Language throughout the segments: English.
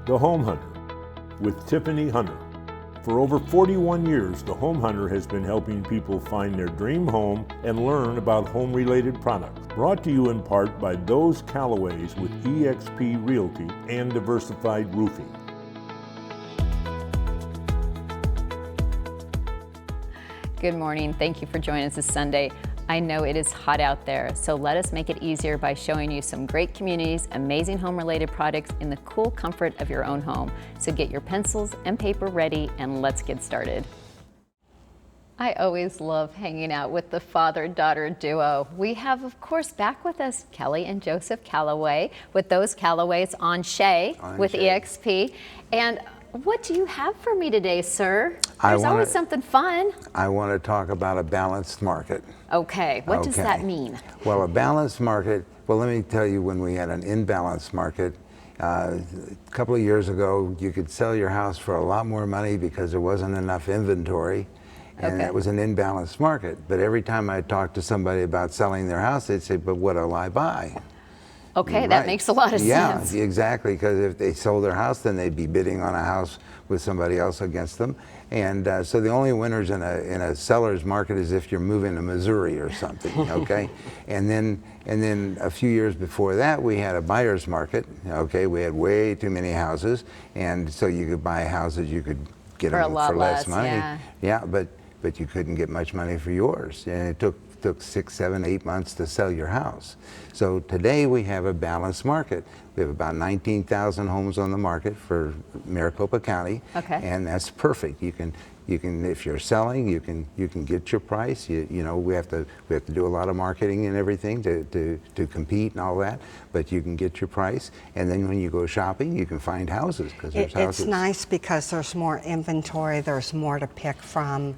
The Home Hunter with Tiffany Hunter. For over 41 years, The Home Hunter has been helping people find their dream home and learn about home-related products. Brought to you in part by those Callaways with eXp Realty and Diversified Roofing. Good morning. Thank you for joining us this Sunday. I know it is hot out there, so let us make it easier by showing you some great communities, amazing home-related products in the cool comfort of your own home. So get your pencils and paper ready and let's get started. I always love hanging out with the father-daughter duo. We have, of course, back with us Kelly and Joseph Callaway with those Callaways on Shea with eXp. And what do you have for me today, sir? There's always something fun. I want to talk about a balanced market. Okay, what does that mean? Well, a balanced market, well, let me tell you, when we had an imbalanced market, a couple of years ago, you could sell your house for a lot more money because there wasn't enough inventory, and it was an imbalanced market. But every time I talked to somebody about selling their house, they'd say, but what'll I buy? Okay, that makes a lot of sense. Yeah, exactly, because if they sold their house, then they'd be bidding on a house with somebody else against them. And so the only winners in a seller's market is if you're moving to Missouri or something, okay? and then a few years before that, we had a buyer's market, okay? We had way too many houses, and so you could buy houses, you could get them for less money. Yeah, but you couldn't get much money for yours, and it took 6, 7, 8 months to sell your house. So today we have a balanced market. We have about 19,000 homes on the market for Maricopa County, and that's perfect. You can, if you're selling, you can get your price. You know, we have to do a lot of marketing and everything to compete and all that, but you can get your price. And then when you go shopping, you can find houses because there's houses. It's nice because there's more inventory. There's more to pick from.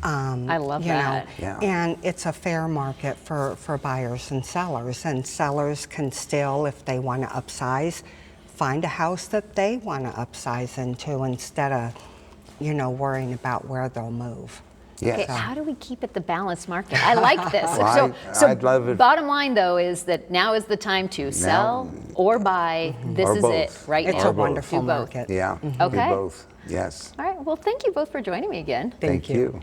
I love that. And it's a fair market for buyers and sellers can still, if they want to upsize, find a house that they want to upsize into instead of, you know, worrying about where they'll move. Okay, how do we keep it the balanced market? I like this. Well, I'd love it. Bottom line, though, is that now is the time to sell or buy. This is it right now. It's a wonderful market. Yeah, okay. Do both, yes. All right, well, thank you both for joining me again. Thank you.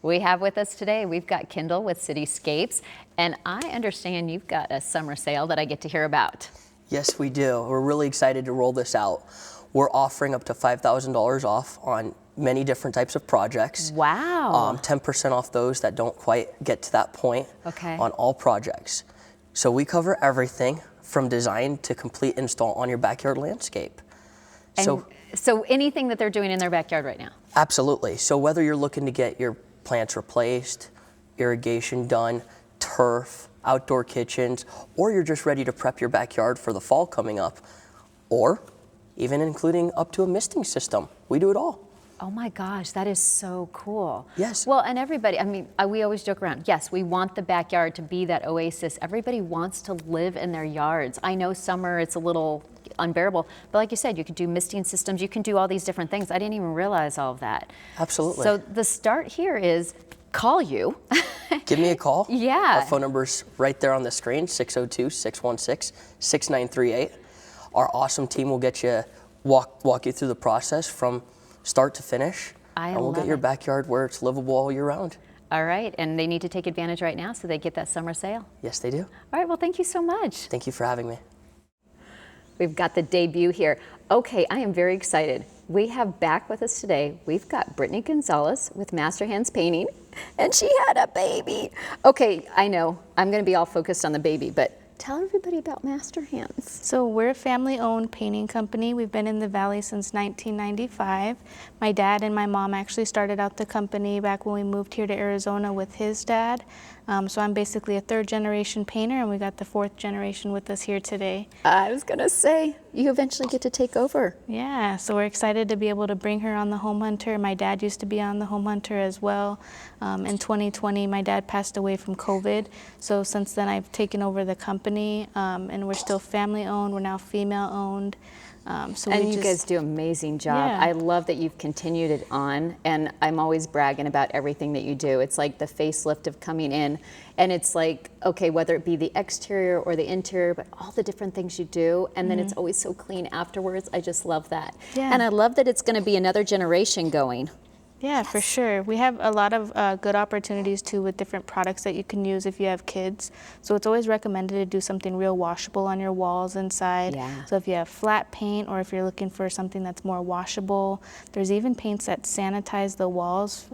We have with us today, we've got Kendall with Cityscapes, and I understand you've got a summer sale that I get to hear about. Yes, we do. We're really excited to roll this out. We're offering up to $5,000 off on many different types of projects. Wow. 10% off those that don't quite get to that point on all projects. So we cover everything from design to complete install on your backyard landscape. And so anything that they're doing in their backyard right now? Absolutely. So whether you're looking to get your plants replaced, irrigation done, turf, outdoor kitchens, or you're just ready to prep your backyard for the fall coming up, or even including up to a misting system. We do it all. Oh my gosh, that is so cool. Yes. Well, and everybody, I mean, we always joke around. Yes, we want the backyard to be that oasis. Everybody wants to live in their yards. I know summer, it's a little unbearable, but like you said, you could do misting systems, you can do all these different things. I didn't even realize all of that. Absolutely. So the start here is call you. Give me a call. Yeah. Our phone number's right there on the screen, 602-616-6938. Our awesome team will get you, walk you through the process from start to finish. And we'll get your backyard where it's livable all year round. All right, and they need to take advantage right now so they get that summer sale. Yes, they do. All right, well, thank you so much. Thank you for having me. We've got the debut here. Okay, I am very excited. We have back with us today, we've got Brittany Gonzalez with Master Hands Painting, and she had a baby. Okay, I know, I'm gonna be all focused on the baby, but tell everybody about Master Hands. So we're a family-owned painting company. We've been in the Valley since 1995. My dad and my mom actually started out the company back when we moved here to Arizona with his dad. So I'm basically a third-generation painter, and we got the fourth generation with us here today. I was gonna say, you eventually get to take over. Yeah, so we're excited to be able to bring her on the Home Hunter. My dad used to be on the Home Hunter as well. In 2020, my dad passed away from COVID. So since then, I've taken over the company, and we're still family-owned. We're now female-owned. So And we you just, guys do an amazing job. Yeah. I love that you've continued it on, and I'm always bragging about everything that you do. It's like the facelift of coming in, and it's like, okay, whether it be the exterior or the interior, but all the different things you do, and then it's always so clean afterwards. I just love that. Yeah. And I love that it's going to be another generation going. Yeah, for sure. We have a lot of good opportunities too with different products that you can use if you have kids. So it's always recommended to do something real washable on your walls inside. Yeah. So if you have flat paint or if you're looking for something that's more washable, there's even paints that sanitize the walls.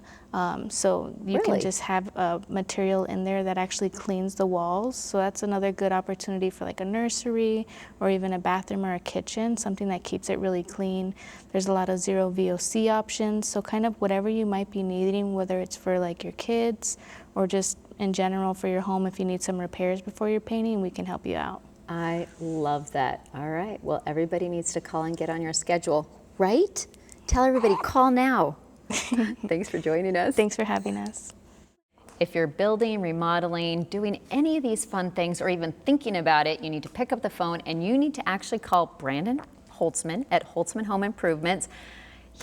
So you Really? can just have a material in there that actually cleans the walls. So that's another good opportunity for like a nursery or even a bathroom or a kitchen, something that keeps it really clean. There's a lot of zero VOC options. So kind of whatever you might be needing, whether it's for like your kids or just in general for your home, if you need some repairs before you're painting, we can help you out. I love that. All right. Well, everybody needs to call and get on your schedule, right? Tell everybody, call now. Thanks for joining us. Thanks for having us. If you're building, remodeling, doing any of these fun things, or even thinking about it, you need to pick up the phone and you need to actually call Brandon Holtzman at Holtzman Home Improvements.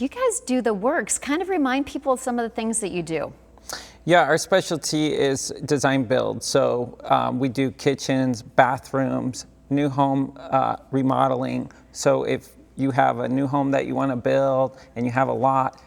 You guys do the works. Kind of remind people of some of the things that you do. Yeah, our specialty is design build. So we do kitchens, bathrooms, new home remodeling. So if you have a new home that you want to build and you have a lot,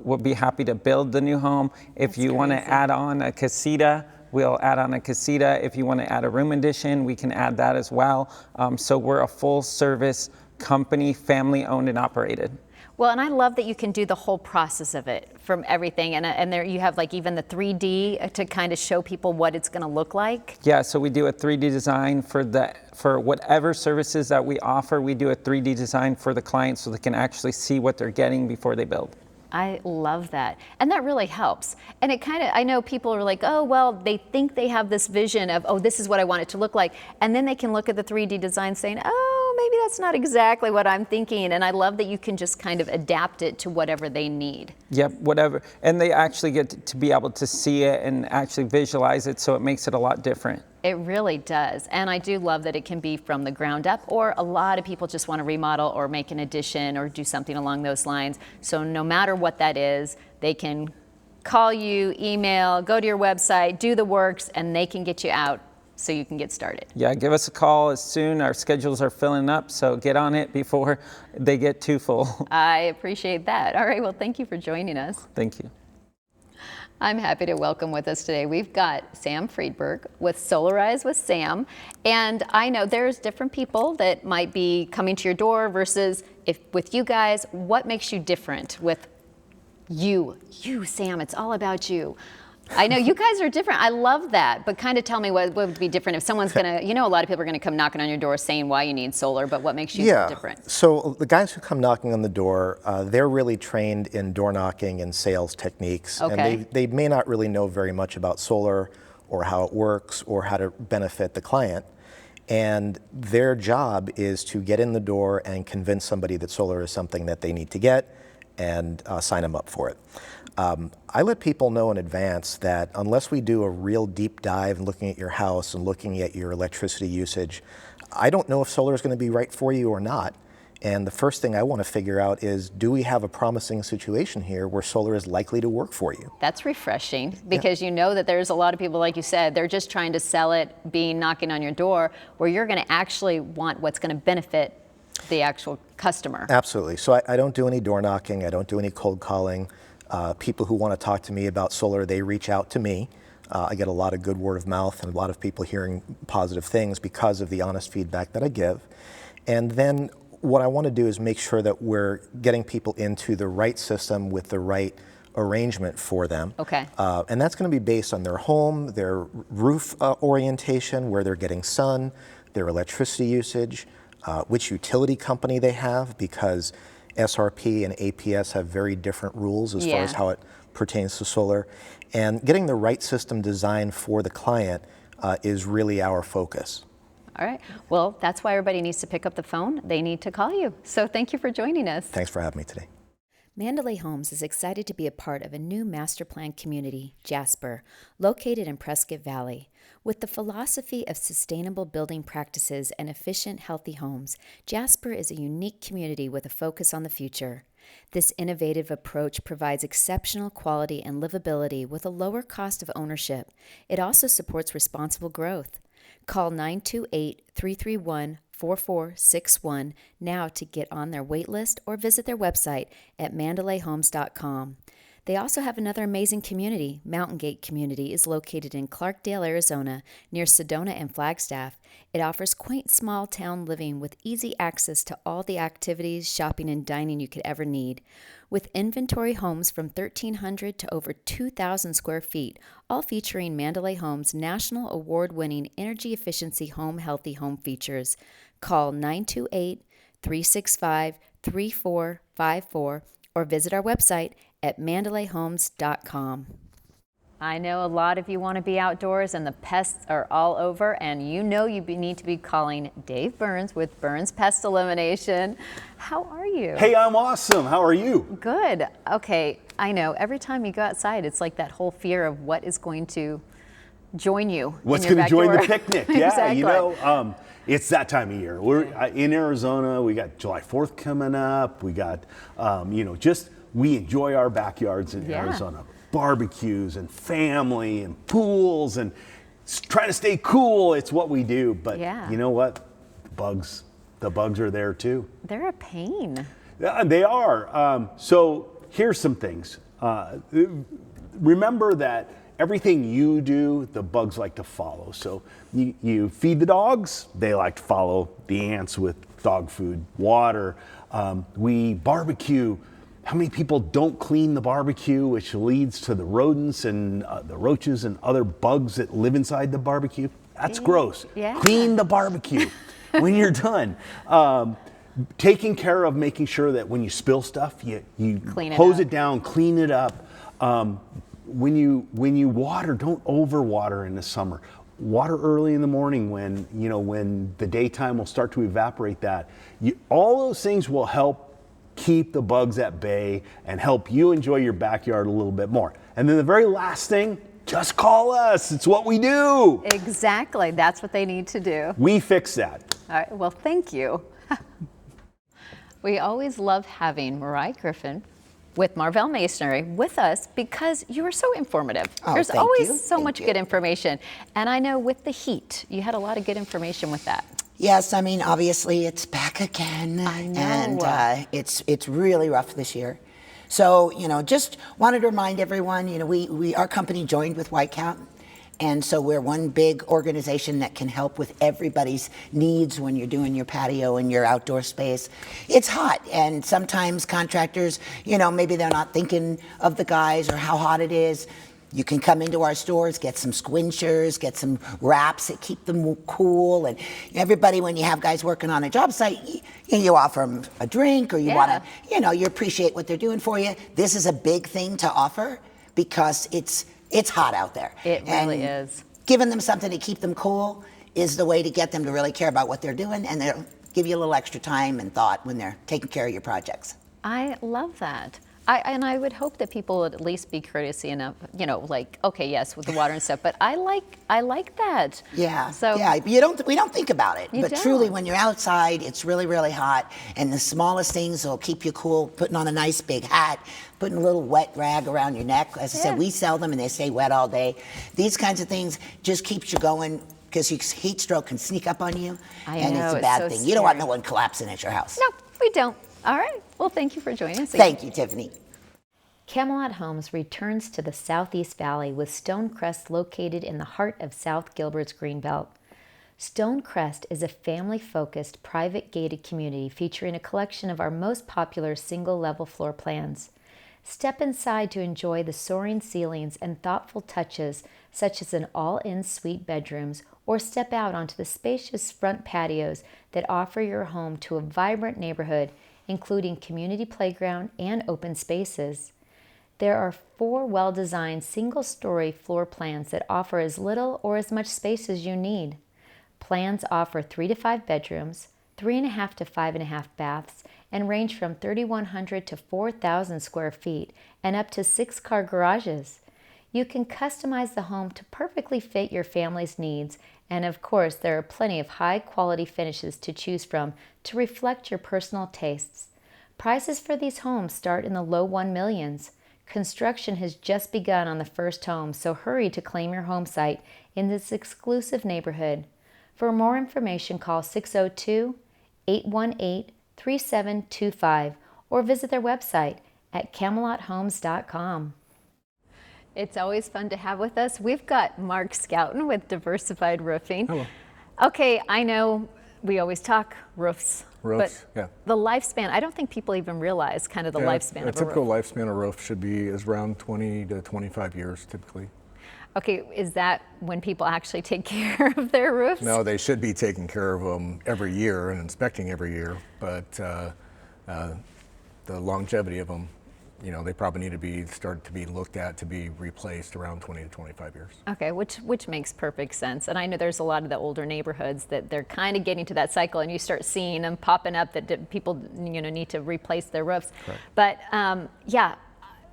we'll be happy to build the new home. If you want to add on a casita, we'll add on a casita. If you want to add a room addition, we can add that as well. So we're a full service company, family owned and operated. Well, and I love that you can do the whole process of it from everything. And there you have like even the 3D to kind of show people what it's going to look like. Yeah, so we do a 3D design for whatever services that we offer. We do a 3D design for the client so they can actually see what they're getting before they build. I love that. And that really helps. And it kind of, I know people are like, oh, well, they think they have this vision of, oh, this is what I want it to look like. And then they can look at the 3D design saying, oh, maybe that's not exactly what I'm thinking. And I love that you can just kind of adapt it to whatever they need. Yep, whatever. And they actually get to be able to see it and actually visualize it, so it makes it a lot different. It really does. And I do love that it can be from the ground up, or a lot of people just want to remodel or make an addition or do something along those lines. So no matter what that is, they can call you, email, go to your website, do the works, and they can get you out so you can get started. Yeah, give us a call as soon. Our schedules are filling up, so get on it before they get too full. I appreciate that. All right, well, thank you for joining us. Thank you. I'm happy to welcome with us today. We've got Sam Friedberg with Solarize with Sam. And I know there's different people that might be coming to your door versus if with you guys, what makes you different with you, Sam, it's all about you. I know you guys are different. I love that, but kind of tell me what would be different if someone's gonna, you know, a lot of people are gonna come knocking on your door saying why you need solar, but what makes you so different? So the guys who come knocking on the door, they're really trained in door knocking and sales techniques. Okay. And they may not really know very much about solar or how it works or how to benefit the client. And their job is to get in the door and convince somebody that solar is something that they need to get and sign them up for it. I let people know in advance that unless we do a real deep dive and looking at your house and looking at your electricity usage, I don't know if solar is going to be right for you or not. And the first thing I want to figure out is, do we have a promising situation here where solar is likely to work for you? That's refreshing because you know that there's a lot of people, like you said, they're just trying to sell it, being knocking on your door, where you're going to actually want what's going to benefit the actual customer. Absolutely. So I don't do any door knocking. I don't do any cold calling. People who want to talk to me about solar, they reach out to me. I get a lot of good word of mouth and a lot of people hearing positive things because of the honest feedback that I give. And then what I want to do is make sure that we're getting people into the right system with the right arrangement for them. Okay. And that's going to be based on their home, their roof orientation, where they're getting sun, their electricity usage, which utility company they have, because SRP and APS have very different rules as far as how it pertains to solar. And getting the right system designed for the client is really our focus. All right. Well, that's why everybody needs to pick up the phone. They need to call you. So thank you for joining us. Thanks for having me today. Mandalay Homes is excited to be a part of a new master plan community, Jasper, located in Prescott Valley. With the philosophy of sustainable building practices and efficient, healthy homes, Jasper is a unique community with a focus on the future. This innovative approach provides exceptional quality and livability with a lower cost of ownership. It also supports responsible growth. Call 928-331-4461 now to get on their wait list or visit their website at mandalayhomes.com. They also have another amazing community. Mountain Gate Community is located in Clarkdale, Arizona, near Sedona and Flagstaff. It offers quaint small town living with easy access to all the activities, shopping, and dining you could ever need. With inventory homes from 1,300 to over 2,000 square feet, all featuring Mandalay Homes' national award-winning energy efficiency home healthy home features. Call 928-365-3454 or visit our website at mandalayhomes.com. I know a lot of you want to be outdoors and the pests are all over, and you know you need to be calling Dave Burns with Burns Pest Elimination. How are you? Hey, I'm awesome. How are you? Good. Okay, I know every time you go outside, it's like that whole fear of what is going to join you. What's going to join the picnic? Yeah, Exactly. you know, it's that time of year. We're in Arizona. We got July 4th coming up. We got, we enjoy our backyards in Arizona. Barbecues and family and pools and trying to stay cool. It's what we do. But you know what? The bugs are there too. They're a pain. They are. So here's some things. Remember that everything you do, the bugs like to follow. So you feed the dogs, they like to follow the ants with dog food, water. We barbecue. How many people don't clean the barbecue, which leads to the rodents and the roaches and other bugs that live inside the barbecue? That's gross. Yeah. Clean the barbecue when you're done. Taking care of making sure that when you spill stuff, you hose it down, clean it up. When you water, don't overwater in the summer. Water early in the morning when the daytime will start to evaporate that. All those things will help keep the bugs at bay and help you enjoy your backyard a little bit more. And then the very last thing, just call us. It's what we do. Exactly. That's what they need to do. We fix that. All right. Well, thank you. We always love having Mariah Griffin with Marvell Masonry with us because you are so informative. There's always so much good information. And I know with the heat, you had a lot of good information with that. Yes, I mean, obviously it's back again. I know. And it's really rough this year. So, just wanted to remind everyone, our company joined with White Cap. And so we're one big organization that can help with everybody's needs when you're doing your patio and your outdoor space. It's hot, and sometimes contractors, maybe they're not thinking of the guys or how hot it is. You can come into our stores, get some squinchers, get some wraps that keep them cool. And everybody, when you have guys working on a job site, you offer them a drink, or you want to, you appreciate what they're doing for you. This is a big thing to offer because it's hot out there. It really is. Giving them something to keep them cool is the way to get them to really care about what they're doing, and they'll give you a little extra time and thought when they're taking care of your projects. I love that. I would hope that people would at least be courtesy enough, okay, yes, with the water and stuff, but I like that. Yeah. So we don't think about it, but don't. truly, when you're outside, it's really, really hot, and the smallest things will keep you cool. Putting on a nice big hat, putting a little wet rag around your neck. As I said, we sell them, and they stay wet all day. These kinds of things just keeps you going, because heat stroke can sneak up on you, and it's a bad thing. You don't want no one collapsing at your house. No, we don't. All right. Well, thank you for joining us. Thank you, Tiffany. Camelot Homes returns to the Southeast Valley with Stonecrest located in the heart of South Gilbert's Greenbelt. Stonecrest is a family-focused, private gated community featuring a collection of our most popular single-level floor plans. Step inside to enjoy the soaring ceilings and thoughtful touches such as an all-in suite bedrooms, or step out onto the spacious front patios that offer your home to a vibrant neighborhood, including community playground and open spaces. There are 4 well-designed single-story floor plans that offer as little or as much space as you need. Plans offer 3 to 5 bedrooms, 3.5 to 5.5 baths, and range from 3,100 to 4,000 square feet and up to 6-car garages. You can customize the home to perfectly fit your family's needs, and of course, there are plenty of high-quality finishes to choose from to reflect your personal tastes. Prices for these homes start in the low $1 millions. Construction has just begun on the first home, so hurry to claim your home site in this exclusive neighborhood. For more information, call 602-818-3725 or visit their website at camelothomes.com. It's always fun to have with us. We've got Mark Scouten with Diversified Roofing. Hello. Okay, I know we always talk roofs. Roofs, but yeah. The lifespan, I don't think people even realize kind of the lifespan of a typical roof. lifespan of a roof should be is around 20 to 25 years typically. Okay, is that when people actually take care of their roofs? No, they should be taking care of them every year and inspecting every year, but the longevity of them, you know, they probably need to be started to be looked at to be replaced around 20 to 25 years. Okay, which makes perfect sense. And I know there's a lot of the older neighborhoods that they're kind of getting to that cycle, and you start seeing them popping up that people, you know, need to replace their roofs. Correct. But yeah,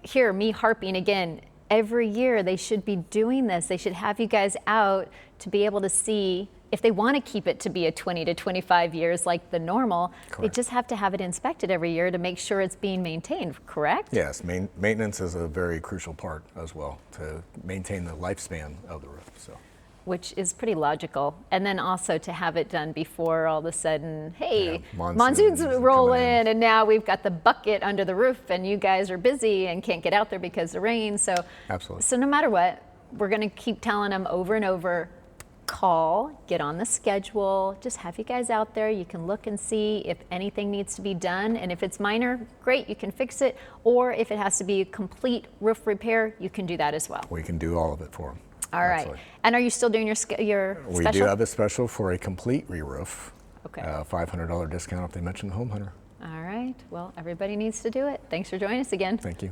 here, me harping again, every year they should be doing this. They should have you guys out to be able to see if they want to keep it to be a 20 to 25 years like the normal. Correct. They just have to have it inspected every year to make sure it's being maintained, correct? Yes, maintenance is a very crucial part as well to maintain the lifespan of the roof. So. Which is pretty logical. And then also to have it done before all of a sudden, hey, Yeah, monsoons roll coming in. and now we've got the bucket under the roof and you guys are busy and can't get out there because of rain. So, Absolutely. So no matter what, we're gonna keep telling them over and over, call, get on the schedule, just have you guys out there. You can look and see if anything needs to be done. And if it's minor, great, you can fix it. Or if it has to be a complete roof repair, you can do that as well. We can do all of it for them. All right. Absolutely. And are you still doing your special? We do have a special for a complete re-roof. Okay. $500 discount if they mention the Home Hunter. All right. Well, everybody needs to do it. Thanks for joining us again. Thank you.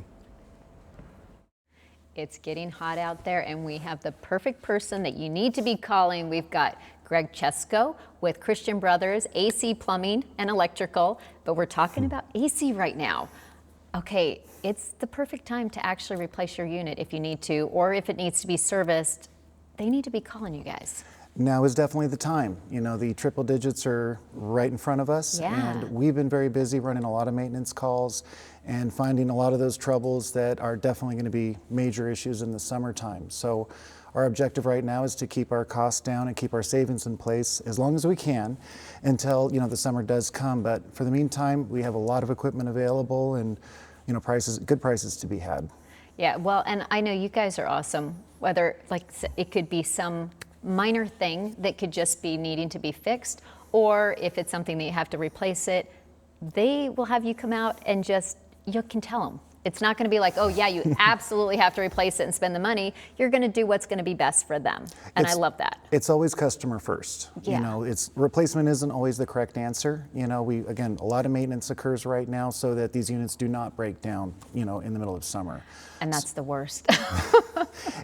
It's getting hot out there, and we have the perfect person that you need to be calling. We've got Greg Chesko with Christian Brothers, AC Plumbing and Electrical, but we're talking about AC right now. Okay, it's the perfect time to actually replace your unit if you need to, or if it needs to be serviced. They need to be calling you guys. Now is definitely the time. You know, the triple digits are right in front of us, Yeah. and we've been very busy running a lot of maintenance calls and finding a lot of those troubles that are definitely going to be major issues in the summertime. So our objective right now is to keep our costs down and keep our savings in place as long as we can until, you know, the summer does come. But for the meantime, we have a lot of equipment available and, you know, good prices to be had. Yeah, well, and I know you guys are awesome. Whether, like, it could be some minor thing that could just be needing to be fixed, or if it's something that you have to replace it, they will have you come out and just, you can tell them. It's not going to be like, oh yeah, you absolutely have to replace it and spend the money. You're going to do what's going to be best for them. And I love that. It's always customer first. Yeah. You know, replacement isn't always the correct answer. You know, again, a lot of maintenance occurs right now so that these units do not break down, you know, in the middle of summer. And that's the worst.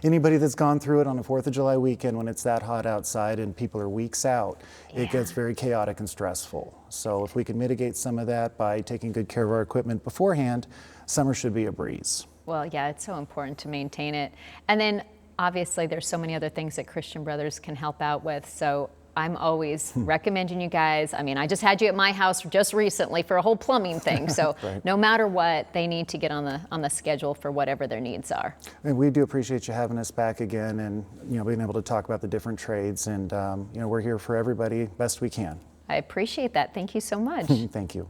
Anybody that's gone through it on the 4th of July weekend when it's that hot outside and people are weeks out, it gets very chaotic and stressful. So if we can mitigate some of that by taking good care of our equipment beforehand, summer should be a breeze. Well, yeah, it's so important to maintain it. And then obviously there's so many other things that Christian Brothers can help out with. So I'm always recommending you guys. I mean, I just had you at my house just recently for a whole plumbing thing. So Right. No matter what, they need to get on the schedule for whatever their needs are. And we do appreciate you having us back again and, you know, being able to talk about the different trades. And, you know, we're here for everybody best we can. I appreciate that. Thank you so much. Thank you.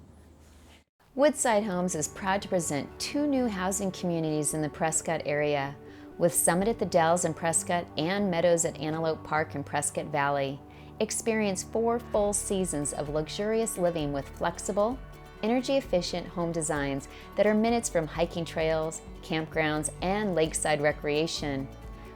Woodside Homes is proud to present 2 new housing communities in the Prescott area, with Summit at the Dells in Prescott and Meadows at Antelope Park in Prescott Valley. Experience 4 full seasons of luxurious living with flexible, energy-efficient home designs that are minutes from hiking trails, campgrounds, and lakeside recreation.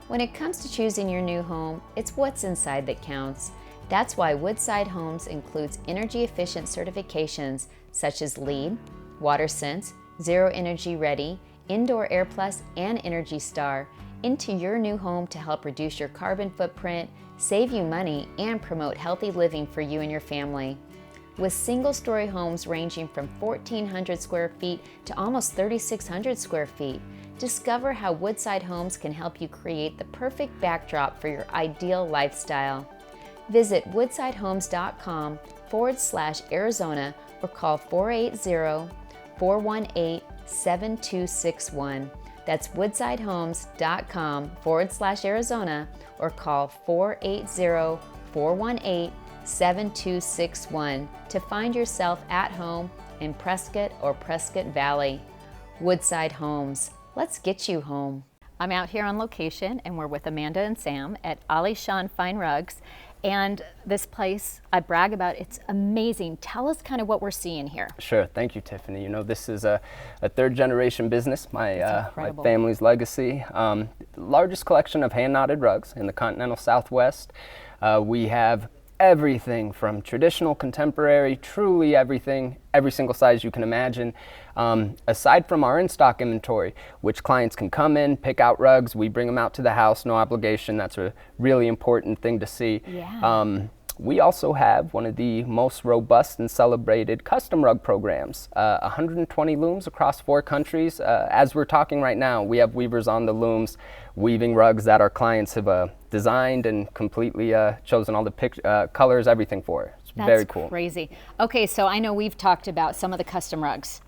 When it comes to choosing your new home, it's what's inside that counts. That's why Woodside Homes includes energy-efficient certifications such as LEED, WaterSense, Zero Energy Ready, Indoor Air Plus, and Energy Star into your new home to help reduce your carbon footprint, save you money, and promote healthy living for you and your family. with single-story homes ranging from 1,400 square feet to almost 3,600 square feet. Discover how Woodside Homes can help you create the perfect backdrop for your ideal lifestyle. Visit woodsidehomes.com/Arizona or call 480-418-7261. That's woodsidehomes.com/Arizona or call 480-418-7261 to find yourself at home in Prescott or Prescott Valley. Woodside Homes. Let's get you home. I'm out here on location and we're with Amanda and Sam at Alishan Fine Rugs. And this place, I brag about, it's amazing. Tell us kind of what we're seeing here. Sure, thank you, Tiffany. You know, this is a third generation business, my family's legacy. Largest collection of hand knotted rugs in the continental Southwest. We have everything from traditional, contemporary, truly everything, every single size you can imagine. Aside from our in-stock inventory, which clients can come in, pick out rugs, we bring them out to the house, no obligation. That's a really important thing to see. Yeah. We also have one of the most robust and celebrated custom rug programs, 120 looms across 4 countries. As we're talking right now, we have weavers on the looms weaving rugs that our clients have designed and completely chosen all the colors, everything for. It's very cool. That's crazy. Okay, so I know we've talked about some of the custom rugs.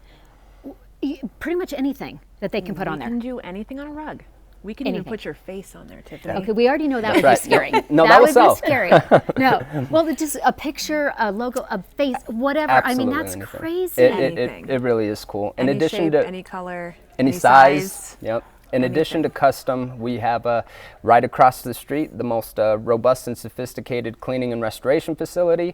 Pretty much anything that they can put on there. You can do anything on a rug. We can even put your face on there, Tiffany. Okay, we already know that would be scary. No, that would be scary. No, well, it's just a picture, a logo, a face, whatever. Absolutely, I mean, that's anything. crazy. It really is cool. In Any addition shape, to any color, any size. Yep. In addition to custom, we have right across the street the most robust and sophisticated cleaning and restoration facility.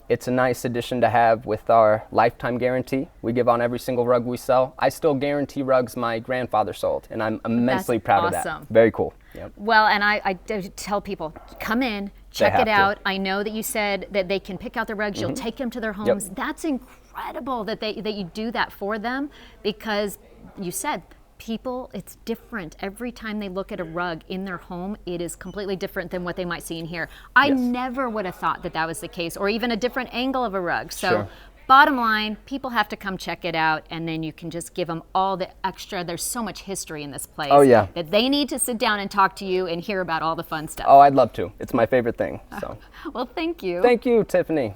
It's a nice addition to have with our lifetime guarantee we give on every single rug we sell. I still guarantee rugs my grandfather sold, and I'm immensely proud of that. Very cool. Yep. Well, and I tell people, come in, check it out. I know that you said that they can pick out their rugs, you'll take them to their homes. Yep. That's incredible that you do that for them, because you said, people, it's different. Every time they look at a rug in their home, it is completely different than what they might see in here. I never would have thought that was the case, or even a different angle of a rug. So bottom line, people have to come check it out, and then you can just give them all the extra. There's so much history in this place that they need to sit down and talk to you and hear about all the fun stuff. Oh, I'd love to. It's my favorite thing. So. Well, thank you. Thank you, Tiffany.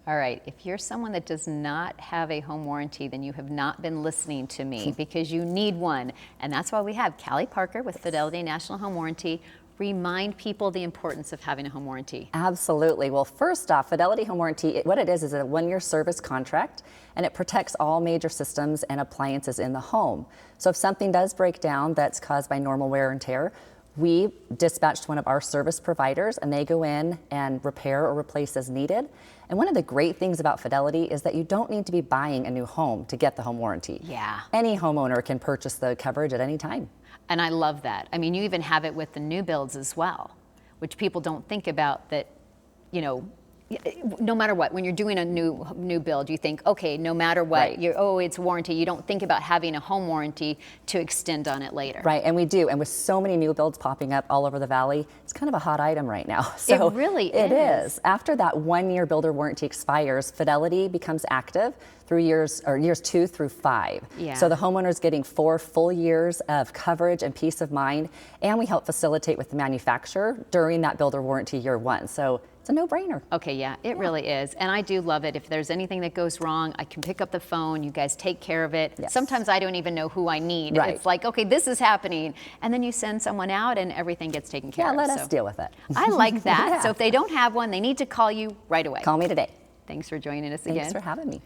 All right, if you're someone that does not have a home warranty, then you have not been listening to me, because you need one. And that's why we have Callie Parker with Fidelity National Home Warranty. Remind people the importance of having a home warranty. Absolutely. Well, first off, Fidelity Home Warranty, what it is a 1-year service contract, and it protects all major systems and appliances in the home. So if something does break down that's caused by normal wear and tear, we dispatch to one of our service providers, and they go in and repair or replace as needed. And one of the great things about Fidelity is that you don't need to be buying a new home to get the home warranty. Yeah. Any homeowner can purchase the coverage at any time. And I love that. I mean, you even have it with the new builds as well, which people don't think about, that, you know, no matter what, when you're doing a new build, you think, okay, no matter what, it's warranty. You don't think about having a home warranty to extend on it later. Right, and we do. And with so many new builds popping up all over the valley, it's kind of a hot item right now. So it really is. It is. After that 1-year builder warranty expires, Fidelity becomes active through years 2 through 5. Yeah. So the homeowner's getting 4 full years of coverage and peace of mind, and we help facilitate with the manufacturer during that builder warranty year 1. So it's a no-brainer. Okay, yeah, it really is. And I do love it. If there's anything that goes wrong, I can pick up the phone, you guys take care of it. Yes. Sometimes I don't even know who I need. Right. It's like, okay, this is happening. And then you send someone out and everything gets taken care of. Yeah, let us deal with it. I like that. Yeah. So if they don't have one, they need to call you right away. Call me today. Thanks for joining us again. Thanks for having me.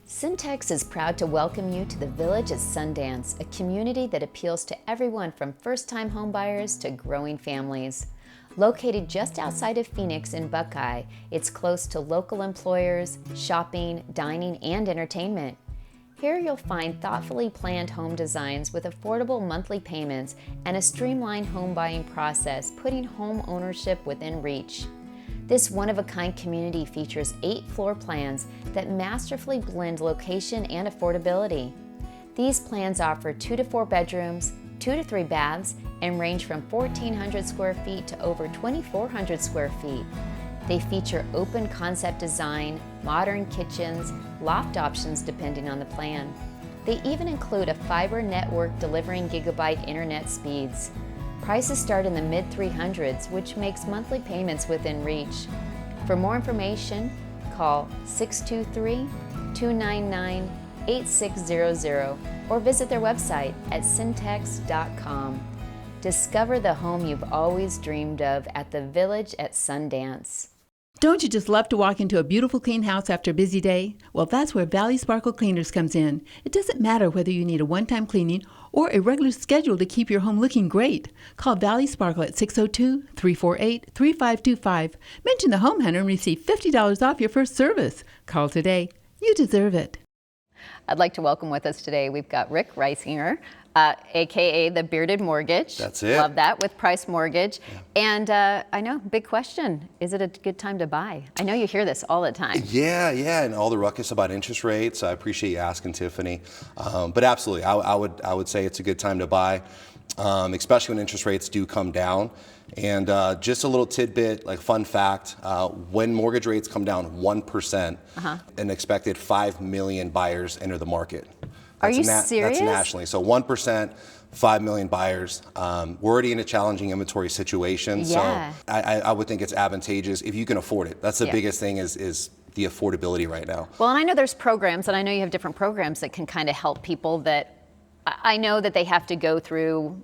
Syntex is proud to welcome you to the Village at Sundance, a community that appeals to everyone from first-time homebuyers to growing families. Located just outside of Phoenix in Buckeye, it's close to local employers, shopping, dining, and entertainment. Here you'll find thoughtfully planned home designs with affordable monthly payments and a streamlined home buying process, putting home ownership within reach. This one-of-a-kind community features 8 floor plans that masterfully blend location and affordability. These plans offer 2 to 4 bedrooms, 2 to 3 baths, and range from 1,400 square feet to over 2,400 square feet. They feature open concept design, modern kitchens, loft options depending on the plan. They even include a fiber network delivering gigabyte internet speeds. Prices start in the mid-300s, which makes monthly payments within reach. For more information, call 623-299-8600 or visit their website at syntex.com. Discover the home you've always dreamed of at the Village at Sundance. Don't you just love to walk into a beautiful clean house after a busy day? Well, that's where Valley Sparkle Cleaners comes in. It doesn't matter whether you need a one-time cleaning or a regular schedule to keep your home looking great. Call Valley Sparkle at 602-348-3525. Mention the Home Hunter and receive $50 off your first service. Call today. You deserve it. I'd like to welcome with us today, we've got Rick Reisinger, AKA the Bearded Mortgage. That's it. Love that, with Price Mortgage. Yeah. And I know, big question, is it a good time to buy? I know you hear this all the time. Yeah, and all the ruckus about interest rates. I appreciate you asking, Tiffany. But absolutely, I would say it's a good time to buy, especially when interest rates do come down. And just a little tidbit, like fun fact, when mortgage rates come down 1%, an expected 5 million buyers enter the market. Are you serious? That's nationally. So 1%, 5 million buyers. We're already in a challenging inventory situation. Yeah. So I would think it's advantageous if you can afford it. That's the biggest thing is the affordability right now. Well, and I know there's programs, and I know you have different programs that can kind of help people that I know that they have to go through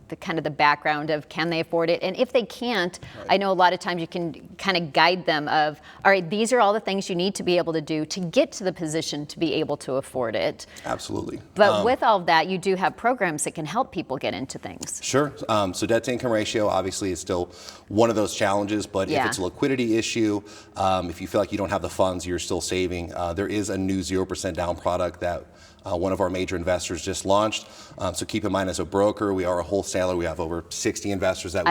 the kind of the background of can they afford it, and if they can't, I know a lot of times you can kind of guide them of, all right, these are all the things you need to be able to do to get to the position to be able to afford it. Absolutely. But with all of that, you do have programs that can help people get into things. Sure. So debt to income ratio obviously is still one of those challenges, but if it's a liquidity issue, if you feel like you don't have the funds, you're still saving, there is a new 0% down product that one of our major investors just launched. So keep in mind, as a broker, we are a wholesaler. We have over 60 investors that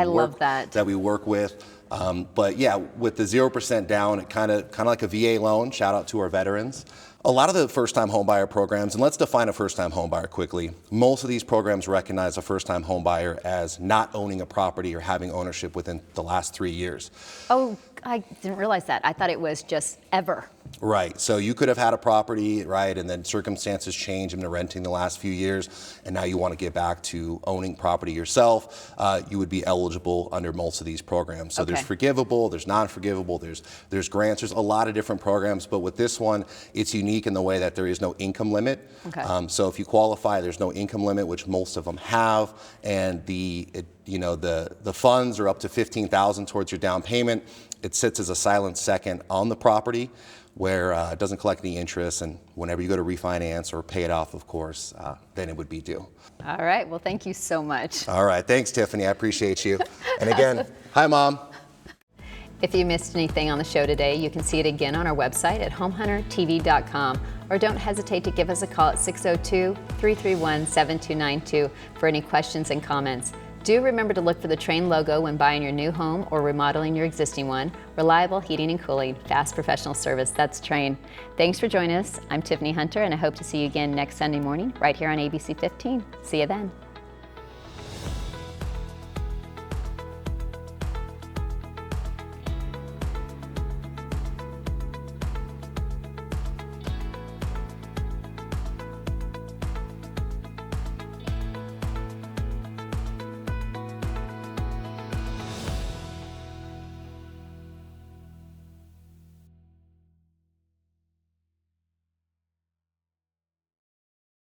we work with. But yeah, with the 0% down, it kind of like a VA loan. Shout out to our veterans. A lot of the first-time homebuyer programs, and let's define a first-time homebuyer quickly. Most of these programs recognize a first-time homebuyer as not owning a property or having ownership within the last 3 years. Oh, I didn't realize that. I thought it was just ever. Right. So you could have had a property, right, and then circumstances change into renting the last few years, and now you want to get back to owning property yourself. You would be eligible under most of these programs. So there's forgivable, there's non-forgivable, there's grants, there's a lot of different programs, but with this one, it's unique in the way that there is no income limit. So if you qualify, there's no income limit, which most of them have, and the funds are up to $15,000 towards your down payment. It sits as a silent second on the property, where it doesn't collect any interest, and whenever you go to refinance or pay it off, of course, then it would be due. All right, well, thank you so much. All right, thanks, Tiffany, I appreciate you. And again, hi, Mom. If you missed anything on the show today, you can see it again on our website at homehuntertv.com, or don't hesitate to give us a call at 602-331-7292 for any questions and comments. Do remember to look for the Trane logo when buying your new home or remodeling your existing one. Reliable heating and cooling, fast professional service, that's Trane. Thanks for joining us. I'm Tiffany Hunter, and I hope to see you again next Sunday morning right here on ABC 15. See you then.